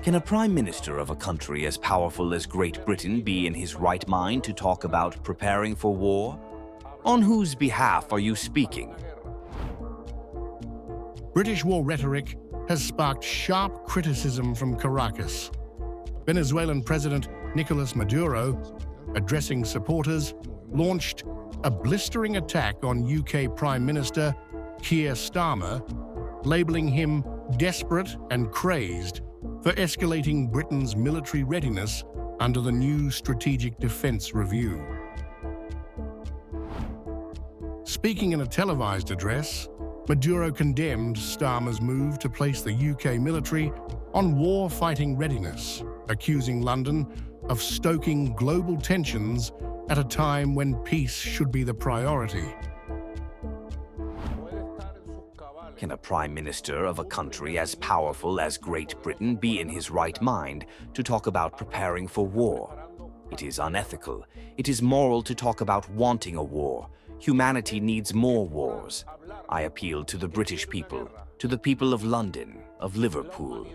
Can a prime minister of a country as powerful as Great Britain be in his right mind to talk about preparing for war? On whose behalf are you speaking? British war rhetoric has sparked sharp criticism from Caracas. Venezuelan President Nicolás Maduro, addressing supporters, launched a blistering attack on UK Prime Minister Keir Starmer, labeling him desperate and crazed for escalating Britain's military readiness under the new Strategic Defence Review. Speaking in a televised address, Maduro condemned Starmer's move to place the UK military on war-fighting readiness, accusing London of stoking global tensions at a time when peace should be the priority. Can a prime minister of a country as powerful as Great Britain be in his right mind to talk about preparing for war? It is unethical. It is moral to talk about wanting a war. Humanity needs more wars. I appeal to the British people, to the people of London, of Liverpool,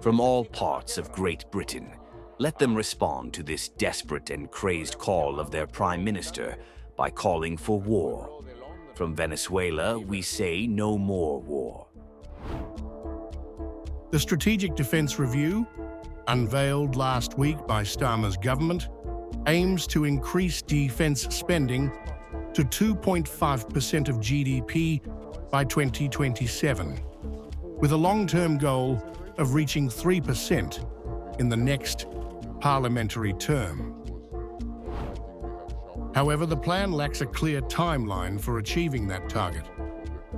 from all parts of Great Britain. Let them respond to this desperate and crazed call of their prime minister by calling for war. From Venezuela, we say no more war. The Strategic Defence Review, unveiled last week by Starmer's government, aims to increase defence spending to 2.5% of GDP by 2027, with a long-term goal of reaching 3% in the next parliamentary term. However, the plan lacks a clear timeline for achieving that target,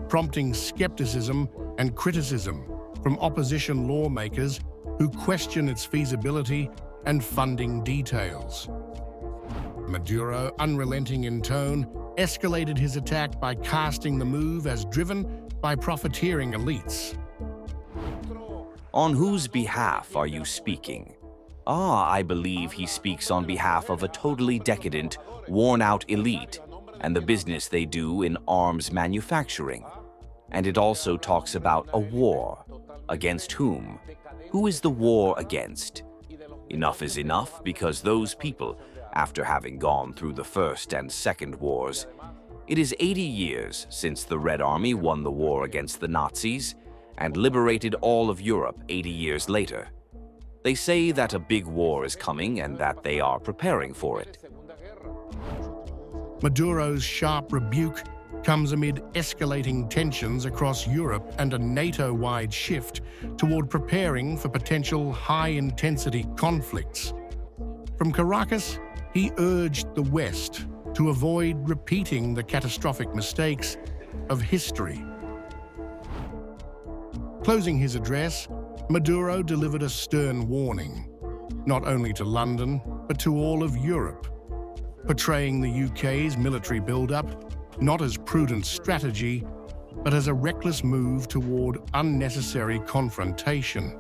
prompting skepticism and criticism from opposition lawmakers who question its feasibility and funding details. Maduro, unrelenting in tone, escalated his attack by casting the move as driven by profiteering elites. On whose behalf are you speaking? I believe he speaks on behalf of a totally decadent, worn-out elite and the business they do in arms manufacturing. And it also talks about a war. Against whom? Who is the war against? Enough is enough, because those people, after having gone through the First and Second Wars, it is 80 years since the Red Army won the war against the Nazis and liberated all of Europe 80 years later. They say that a big war is coming and that they are preparing for it. Maduro's sharp rebuke comes amid escalating tensions across Europe and a NATO-wide shift toward preparing for potential high-intensity conflicts. From Caracas, he urged the West to avoid repeating the catastrophic mistakes of history. Closing his address, Maduro delivered a stern warning, not only to London, but to all of Europe, portraying the UK's military build-up not as prudent strategy, but as a reckless move toward unnecessary confrontation.